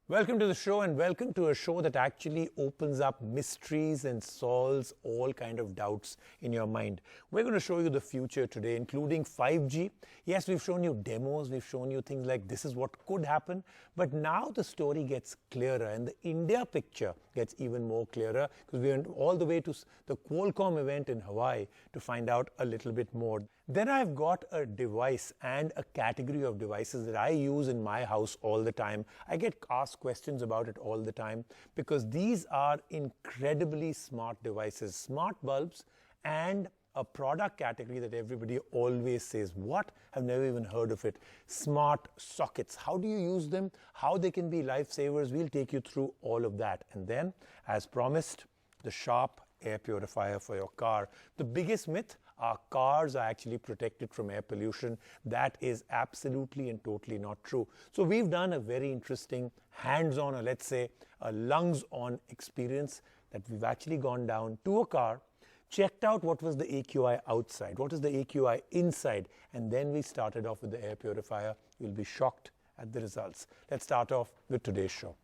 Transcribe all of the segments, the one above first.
Welcome to the show, and welcome to a show that actually opens up mysteries and solves all kind of doubts in your mind. We're going to show you the future today, including 5G. Yes, we've shown you demos, we've shown you things like this is what could happen, but now the story gets clearer and the India picture gets even more clearer because we went all the way to the Qualcomm event in Hawaii to find out a little bit more. Then I've got a device and a category of devices that I use in my house all the time. I get asked questions about it all the time because these are incredibly smart devices, smart bulbs, and a product category that everybody always says, what? I've never even heard of it. Smart sockets. How do you use them? How they can be lifesavers? We'll take you through all of that. And then, as promised, the sharp air purifier for your car. The biggest myth, our cars are actually protected from air pollution. That is absolutely and totally not true. So we've done a very interesting hands-on, or let's say a lungs-on experience that we've actually gone down to a car, checked out what was the AQI outside, what is the AQI inside, and then we started off with the air purifier. You'll be shocked at the results. Let's start off with today's show.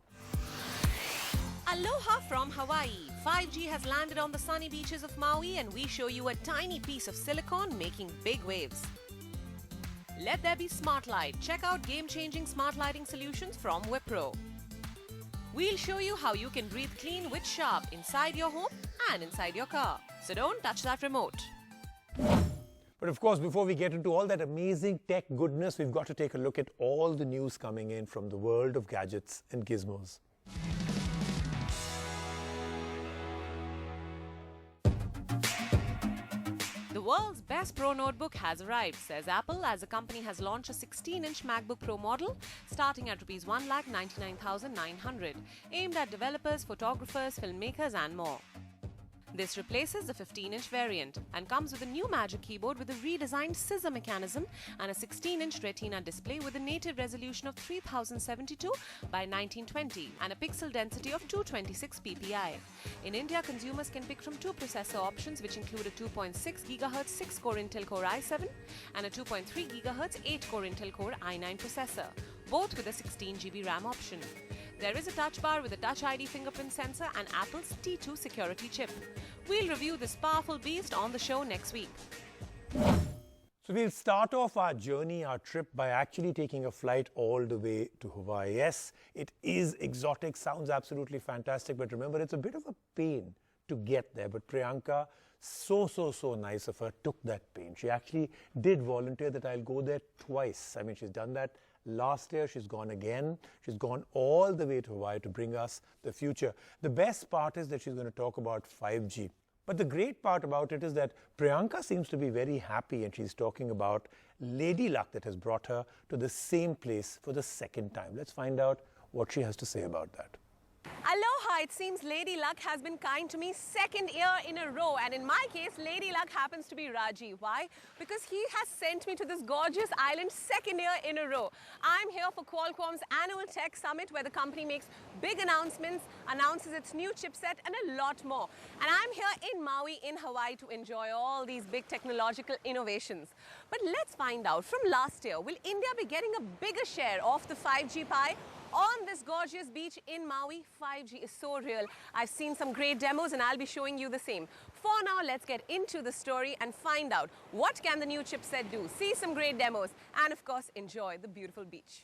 Aloha from Hawaii. 5G has landed on the sunny beaches of Maui, and we show you a tiny piece of silicon making big waves. Let there be smart light. Check out game-changing smart lighting solutions from Wipro. We'll show you how you can breathe clean with Sharp inside your home and inside your car. So don't touch that remote. But of course, before we get into all that amazing tech goodness, we've got to take a look at all the news coming in from the world of gadgets and gizmos. The world's best Pro notebook has arrived, says Apple, as the company has launched a 16-inch MacBook Pro model starting at Rs 1,99,900, aimed at developers, photographers, filmmakers and more. This replaces the 15-inch variant and comes with a new Magic Keyboard with a redesigned scissor mechanism and a 16-inch Retina display with a native resolution of 3072 by 1920 and a pixel density of 226 ppi. In India, consumers can pick from two processor options, which include a 2.6 GHz 6-core Intel Core i7 and a 2.3 GHz 8-core Intel Core i9 processor, both with a 16 GB RAM option. There is a touch bar with a Touch ID fingerprint sensor and Apple's T2 security chip. We'll review this powerful beast on the show next week. So we'll start off our journey, our trip, by actually taking a flight all the way to Hawaii. Yes, it is exotic, sounds absolutely fantastic, but remember, it's a bit of a pain to get there. But Priyanka, so nice of her, took that pain. She actually did volunteer that I'll go there twice. I mean, she's done that last year, she's gone again. She's gone all the way to Hawaii to bring us the future. The best part is that she's going to talk about 5G. But the great part about it is that Priyanka seems to be very happy, and she's talking about Lady Luck that has brought her to the same place for the second time. Let's find out what she has to say about that. Aloha! It seems Lady Luck has been kind to me second year in a row, and in my case, Lady Luck happens to be Raji. Why? Because he has sent me to this gorgeous island second year in a row. I'm here for Qualcomm's annual tech summit, where the company makes big announcements, announces its new chipset and a lot more. And I'm here in Maui in Hawaii to enjoy all these big technological innovations. But let's find out, from last year, will India be getting a bigger share of the 5G pie? On this gorgeous beach in Maui, 5G is so real. I've seen some great demos and I'll be showing you the same. For now, let's get into the story and find out what can the new chipset do, see some great demos, and of course, enjoy the beautiful beach.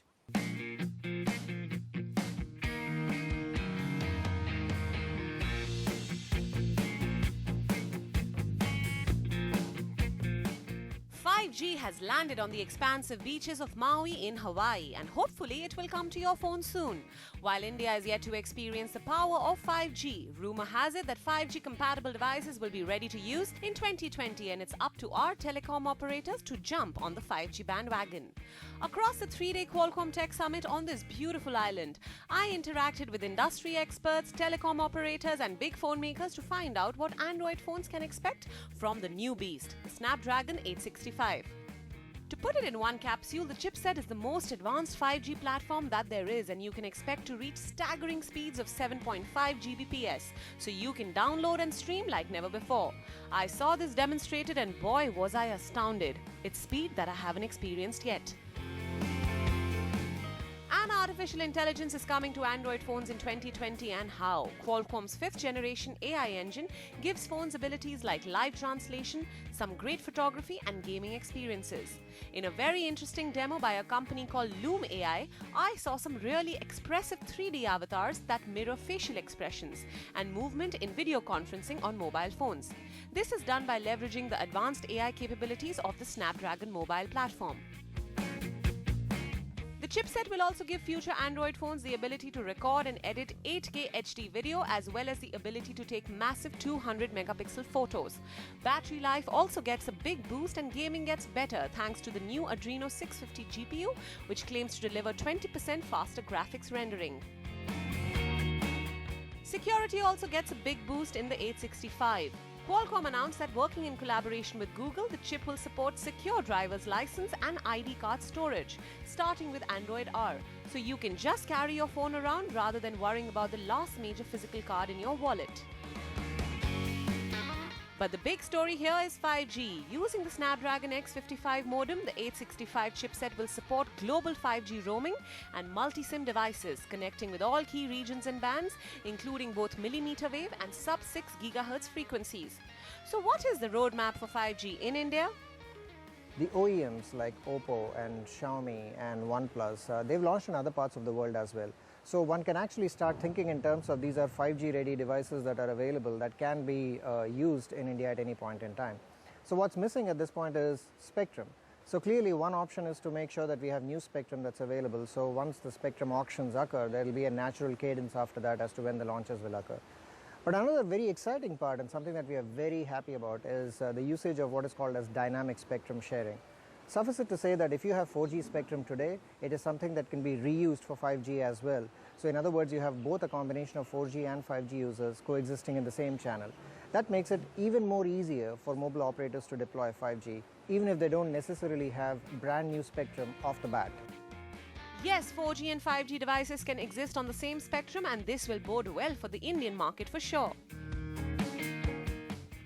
5G has landed on the expansive beaches of Maui in Hawaii, and hopefully it will come to your phone soon. While India is yet to experience the power of 5G, rumor has it that 5G compatible devices will be ready to use in 2020, and it's up to our telecom operators to jump on the 5G bandwagon. Across the 3-day Qualcomm Tech Summit on this beautiful island, I interacted with industry experts, telecom operators and big phone makers to find out what Android phones can expect from the new beast, the Snapdragon 865. To put it in one capsule, the chipset is the most advanced 5G platform that there is, and you can expect to reach staggering speeds of 7.5 Gbps, so you can download and stream like never before. I saw this demonstrated and boy was I astounded. It's speed that I haven't experienced yet. An artificial intelligence is coming to Android phones in 2020 and how. Qualcomm's 5th generation AI engine gives phones abilities like live translation, some great photography and gaming experiences. In a very interesting demo by a company called Loom AI, I saw some really expressive 3D avatars that mirror facial expressions and movement in video conferencing on mobile phones. This is done by leveraging the advanced AI capabilities of the Snadragon mobile platform. The chipset will also give future Android phones the ability to record and edit 8K HD video as well as the ability to take massive 200 megapixel photos. Battery life also gets a big boost and gaming gets better thanks to the new Adreno 650 GPU, which claims to deliver 20% faster graphics rendering. Security also gets a big boost in the 865. Qualcomm announced that working in collaboration with Google, the chip will support secure driver's license and ID card storage, starting with Android R. So you can just carry your phone around rather than worrying about the last major physical card in your wallet. But the big story here is 5G. Using the Snapdragon X55 modem, the 865 chipset will support global 5G roaming and multi-SIM devices, connecting with all key regions and bands, including both millimeter wave and sub-6 GHz frequencies. So what is the roadmap for 5G in India? The OEMs like Oppo and Xiaomi and OnePlus, they've launched in other parts of the world as well. So one can actually start thinking in terms of these are 5G ready devices that are available that can be used in India at any point in time. So what's missing at this point is spectrum. So clearly one option is to make sure that we have new spectrum that's available. So once the spectrum auctions occur, there will be a natural cadence after that as to when the launches will occur. But another very exciting part and something that we are very happy about is the usage of what is called as dynamic spectrum sharing. Suffice it to say that if you have 4G spectrum today, it is something that can be reused for 5G as well. So in other words, you have both a combination of 4G and 5G users coexisting in the same channel. That makes it even more easier for mobile operators to deploy 5G, even if they don't necessarily have brand new spectrum off the bat. Yes, 4G and 5G devices can exist on the same spectrum, and this will bode well for the Indian market for sure.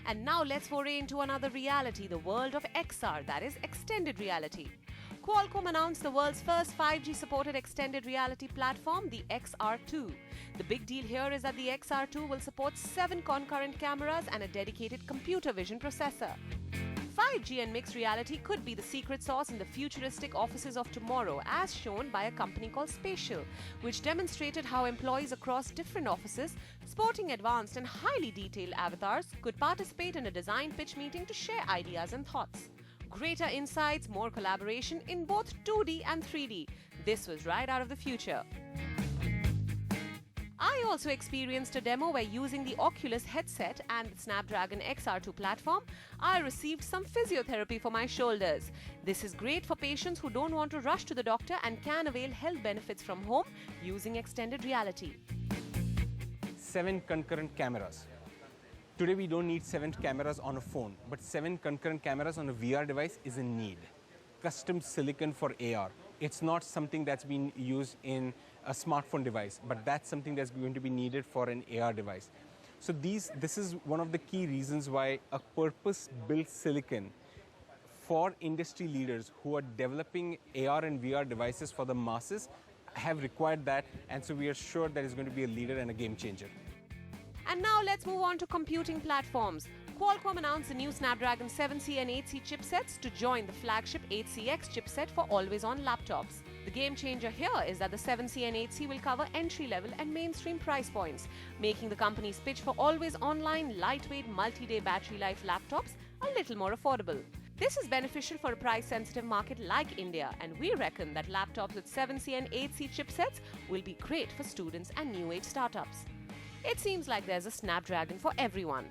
And now let's foray into another reality, the world of XR, that is extended reality. Qualcomm announced the world's first 5G supported extended reality platform, the XR2. The big deal here is that the XR2 will support 7 concurrent cameras and a dedicated computer vision processor. 5G and mixed reality could be the secret sauce in the futuristic offices of tomorrow, as shown by a company called Spatial, which demonstrated how employees across different offices, sporting advanced and highly detailed avatars, could participate in a design pitch meeting to share ideas and thoughts. Greater insights, more collaboration in both 2D and 3D. This was right out of the future. I also experienced a demo where using the Oculus headset and the Snapdragon XR2 platform, I received some physiotherapy for my shoulders. This is great for patients who don't want to rush to the doctor and can avail health benefits from home using extended reality. 7 concurrent cameras. Today we don't need 7 cameras on a phone, but 7 concurrent cameras on a VR device is a need. Custom silicon for AR. It's not something that's been used in a smartphone device, but that's something that's going to be needed for an AR device. So this is one of the key reasons why a purpose-built silicon for industry leaders who are developing AR and VR devices for the masses have required that, and so we are sure that it's going to be a leader and a game changer. And now let's move on to computing platforms. Qualcomm announced the new Snapdragon 7C and 8C chipsets to join the flagship 8CX chipset for always-on laptops. The game changer here is that the 7C and 8C will cover entry-level and mainstream price points, making the company's pitch for always-online, lightweight, multi-day battery life laptops a little more affordable. This is beneficial for a price-sensitive market like India, and we reckon that laptops with 7C and 8C chipsets will be great for students and new-age startups. It seems like there's a Snapdragon for everyone.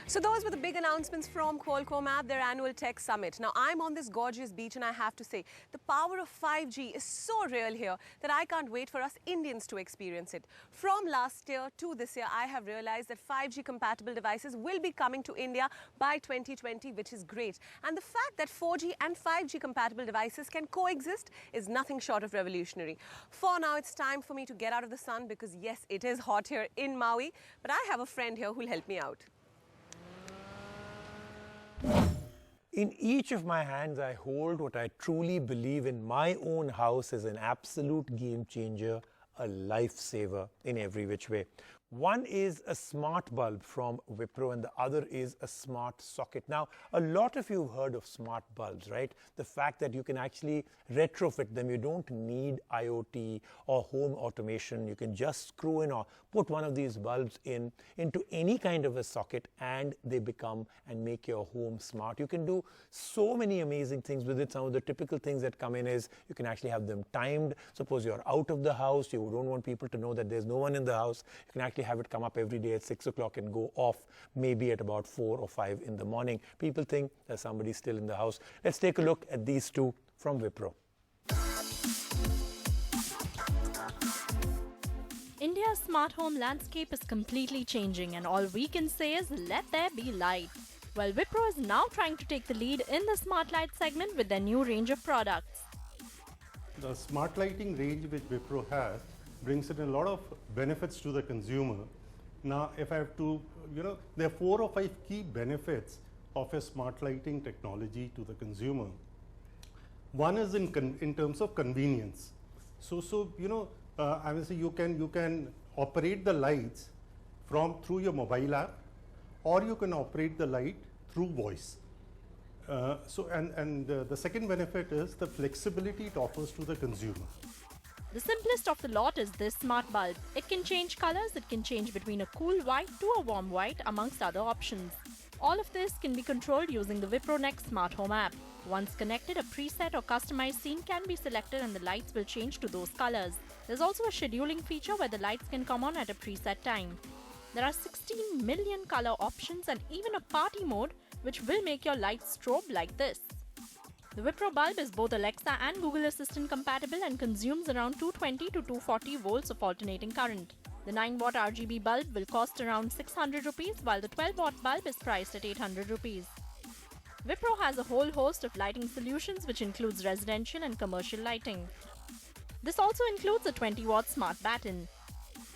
So those were the big announcements from Qualcomm at their annual tech summit. Now I'm on this gorgeous beach and I have to say, the power of 5G is so real here that I can't wait for us Indians to experience it. From last year to this year, I have realized that 5G compatible devices will be coming to India by 2020, which is great. And the fact that 4G and 5G compatible devices can coexist is nothing short of revolutionary. For now, it's time for me to get out of the sun because yes, it is hot here in Maui, but I have a friend here who'll help me out. In each of my hands, I hold what I truly believe in my own house is an absolute game changer, a lifesaver in every which way. One is a smart bulb from Wipro and the other is a smart socket. Now, a lot of you have heard of smart bulbs, right? The fact that you can actually retrofit them. You don't need IoT or home automation. You can just screw in or put one of these bulbs into any kind of a socket and they become and make your home smart. You can do so many amazing things with it. Some of the typical things that come in is you can actually have them timed. Suppose you're out of the house, you don't want people to know that there's no one in the house. You can actually have it come up every day at 6 o'clock and go off maybe at about 4 or 5 in the morning. People think there's somebody still in the house. Let's take a look at these two from Wipro. India's smart home landscape is completely changing, and all we can say is let there be light. Well, Wipro is now trying to take the lead in the smart light segment with their new range of products. The smart lighting range which Wipro has brings in a lot of benefits to the consumer. Now, if I have to, there are 4 or 5 key benefits of a smart lighting technology to the consumer. One is in terms of convenience. I will say you can operate the lights through your mobile app, or you can operate the light through voice. The second benefit is the flexibility it offers to the consumer. The simplest of the lot is this smart bulb. It can change colors, it can change between a cool white to a warm white amongst other options. All of this can be controlled using the Wipro Next Smart Home app. Once connected, a preset or customized scene can be selected and the lights will change to those colors. There's also a scheduling feature where the lights can come on at a preset time. There are 16 million color options and even a party mode which will make your lights strobe like this. The Wipro bulb is both Alexa and Google Assistant compatible and consumes around 220 to 240 volts of alternating current. The 9-watt RGB bulb will cost around 600 rupees while the 12-watt bulb is priced at 800 rupees. Wipro has a whole host of lighting solutions which includes residential and commercial lighting. This also includes a 20-watt smart batten.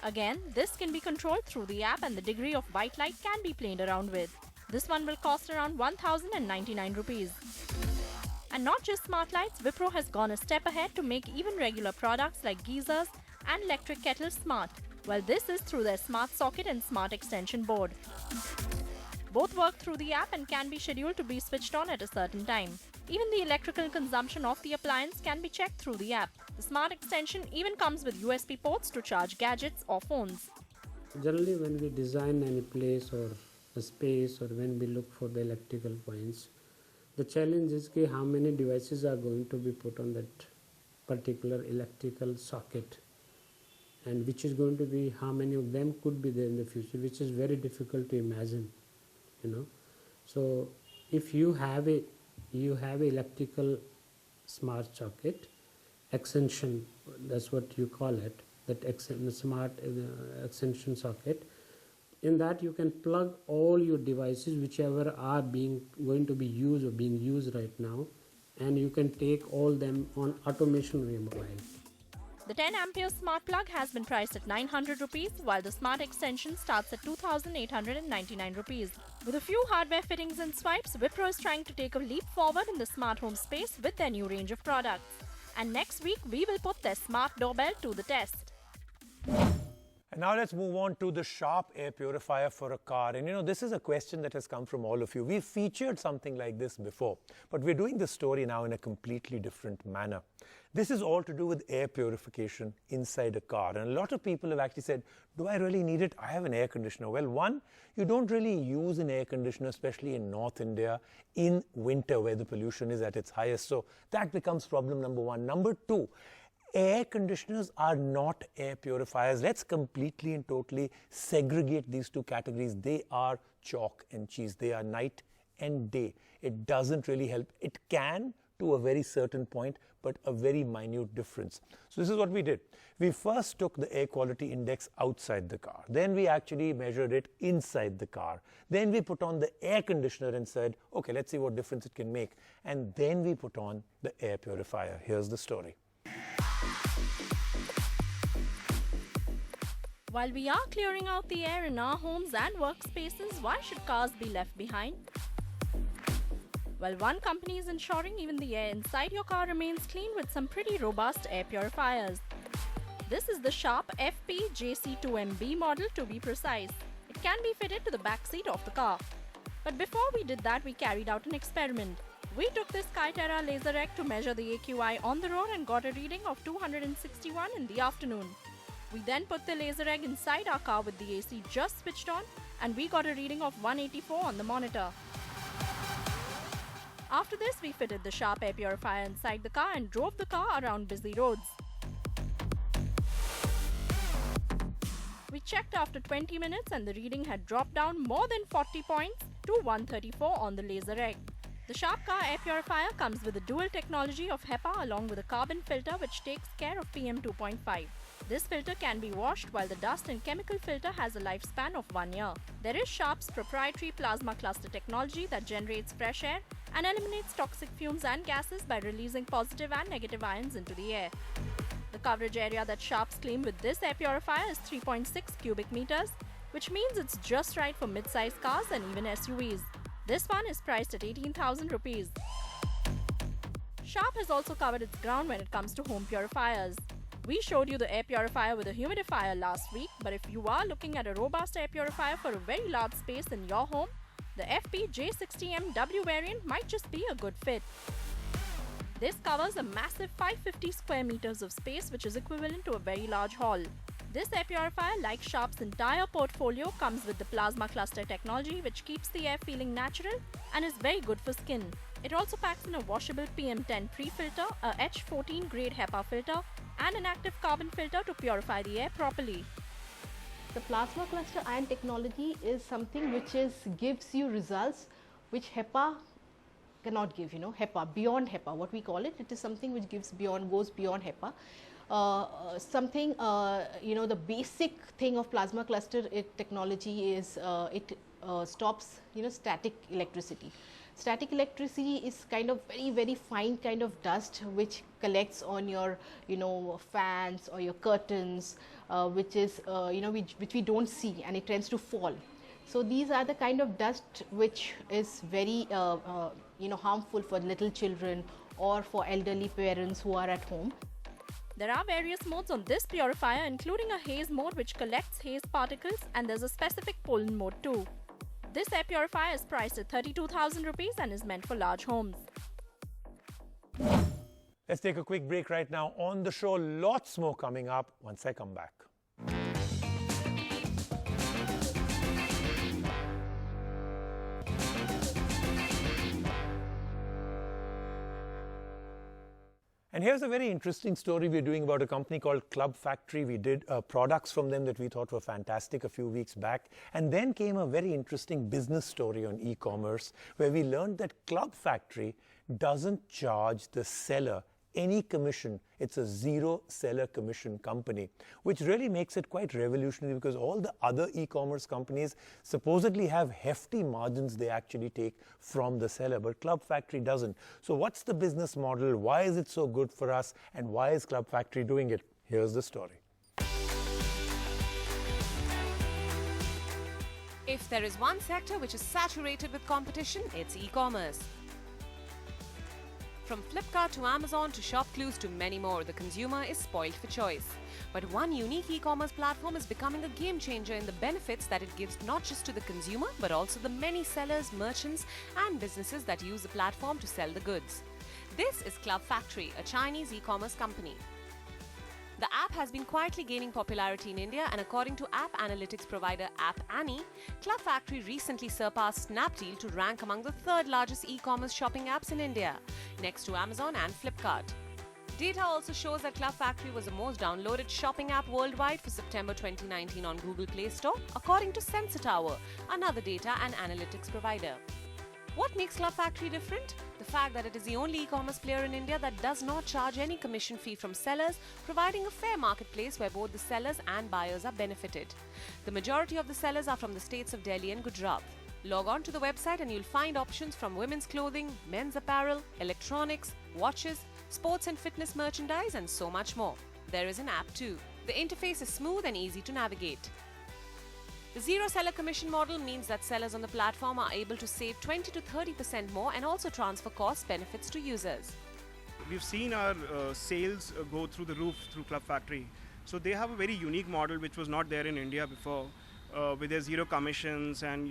Again, this can be controlled through the app and the degree of white light can be played around with. This one will cost around 1099 rupees. And not just smart lights, Wipro has gone a step ahead to make even regular products like geysers and electric kettles smart. Well, this is through their smart socket and smart extension board. Both work through the app and can be scheduled to be switched on at a certain time. Even the electrical consumption of the appliance can be checked through the app. The smart extension even comes with USB ports to charge gadgets or phones. Generally, when we design any place or a space or when we look for the electrical points, the challenge is how many devices are going to be put on that particular electrical socket, and which is going to be how many of them could be there in the future, which is very difficult to imagine. So if you have a electrical smart socket extension, that's what you call it, that smart extension socket. In that you can plug all your devices whichever are going to be used or being used right now, and you can take all them on automation on your mobile. The 10 ampere smart plug has been priced at 900 rupees while the smart extension starts at 2899 rupees. With a few hardware fittings and swipes, Wipro is trying to take a leap forward in the smart home space with their new range of products. And next week we will put their smart doorbell to the test. And now let's move on to the Sharp air purifier for a car. And this is a question that has come from all of you. We've featured something like this before, but we're doing the story now in a completely different manner. This is all to do with air purification inside a car. And a lot of people have actually said, do I really need it? I have an air conditioner. Well, one, you don't really use an air conditioner, especially in North India, in winter where the pollution is at its highest. So that becomes problem number one. Number two, air conditioners are not air purifiers. Let's completely and totally segregate these two categories. They are chalk and cheese. They are night and day. It doesn't really help. It can to a very certain point, but a very minute difference. So this is what we did. We first took the air quality index outside the car. Then we actually measured it inside the car. Then we put on the air conditioner and said, okay, let's see what difference it can make. And then we put on the air purifier. Here's the story. While we are clearing out the air in our homes and workspaces, why should cars be left behind? While one company is ensuring even the air inside your car remains clean with some pretty robust air purifiers. This is the Sharp FP-JC2MB model to be precise. It can be fitted to the back seat of the car. But before we did that, we carried out an experiment. We took this Skyterra laser egg to measure the AQI on the road and got a reading of 261 in the afternoon. We then put the laser egg inside our car with the AC just switched on, and we got a reading of 184 on the monitor. After this, we fitted the Sharp air purifier inside the car and drove the car around busy roads. We checked after 20 minutes and the reading had dropped down more than 40 points to 134 on the laser egg. The Sharp car air purifier comes with a dual technology of HEPA along with a carbon filter which takes care of PM 2.5. This filter can be washed while the dust and chemical filter has a lifespan of 1 year. There is Sharp's proprietary plasma cluster technology that generates fresh air and eliminates toxic fumes and gases by releasing positive and negative ions into the air. The coverage area that Sharps claim with this air purifier is 3.6 cubic meters, which means it's just right for mid-sized cars and even SUVs. This one is priced at 18,000 rupees. Sharp has also covered its ground when it comes to home purifiers. We showed you the air purifier with a humidifier last week, but if you are looking at a robust air purifier for a very large space in your home, the FP-J60MW variant might just be a good fit. This covers a massive 550 square meters of space, which is equivalent to a very large hall. This air purifier, like Sharp's entire portfolio, comes with the plasma cluster technology which keeps the air feeling natural and is very good for skin. It also packs in a washable PM10 pre-filter, a H14 grade HEPA filter and an active carbon filter to purify the air properly. The plasma cluster ion technology is something which gives you results which HEPA cannot give, HEPA, beyond HEPA, what we call it. It is something which goes beyond HEPA. The basic thing of plasma cluster technology is it stops, static electricity. Static electricity is kind of very fine kind of dust which collects on your, fans or your curtains, which we don't see, and it tends to fall. So these are the kind of dust which is very, harmful for little children or for elderly parents who are at home. There are various modes on this purifier, including a haze mode which collects haze particles, and there's a specific pollen mode too. This air purifier is priced at 32,000 rupees and is meant for large homes. Let's take a quick break right now. On the show, lots more coming up once I come back. And here's a very interesting story we're doing about a company called Club Factory. We did products from them that we thought were fantastic a few weeks back. And then came a very interesting business story on e-commerce where we learned that Club Factory doesn't charge the seller any commission. It's a zero seller commission company, which really makes it quite revolutionary because all the other e-commerce companies supposedly have hefty margins they actually take from the seller, but Club Factory doesn't. So what's the business model? Why is it so good for us? And why is Club Factory doing it? Here's the story. If there is one sector which is saturated with competition, it's e-commerce. From Flipkart to Amazon to ShopClues to many more, the consumer is spoiled for choice. But one unique e-commerce platform is becoming a game changer in the benefits that it gives not just to the consumer, but also the many sellers, merchants, and businesses that use the platform to sell the goods. This is Club Factory, a Chinese e-commerce company. The app has been quietly gaining popularity in India, and according to app analytics provider App Annie, Club Factory recently surpassed Snapdeal to rank among the third largest e-commerce shopping apps in India, next to Amazon and Flipkart. Data also shows that Club Factory was the most downloaded shopping app worldwide for September 2019 on Google Play Store, according to Sensor Tower, another data and analytics provider. What makes Club Factory different? The fact that it is the only e-commerce player in India that does not charge any commission fee from sellers, providing a fair marketplace where both the sellers and buyers are benefited. The majority of the sellers are from the states of Delhi and Gujarat. Log on to the website and you'll find options from women's clothing, men's apparel, electronics, watches, sports and fitness merchandise, and so much more. There is an app too. The interface is smooth and easy to navigate. The zero seller commission model means that sellers on the platform are able to save 20 to 30% more and also transfer cost benefits to users. We've seen our sales go through the roof through Club Factory. So they have a very unique model which was not there in India before, with their zero commissions and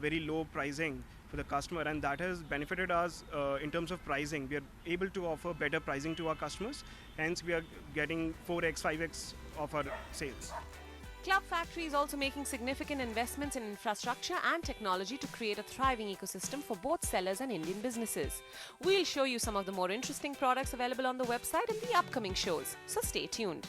very low pricing for the customer, and that has benefited us in terms of pricing. We are able to offer better pricing to our customers, hence we are getting 4x, 5x of our sales. Club Factory is also making significant investments in infrastructure and technology to create a thriving ecosystem for both sellers and Indian businesses. We'll show you some of the more interesting products available on the website in the upcoming shows, so stay tuned.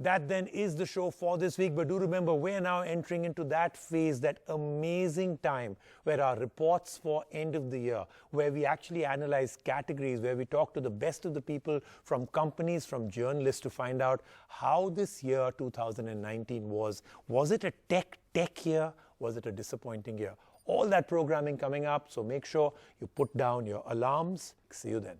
That then is the show for this week, but do remember we're now entering into that phase, that amazing time where our reports for end of the year, where we actually analyze categories, where we talk to the best of the people from companies, from journalists to find out how this year 2019 was. Was it a tech year? Was it a disappointing year? All that programming coming up, so make sure you put down your alarms. See you then.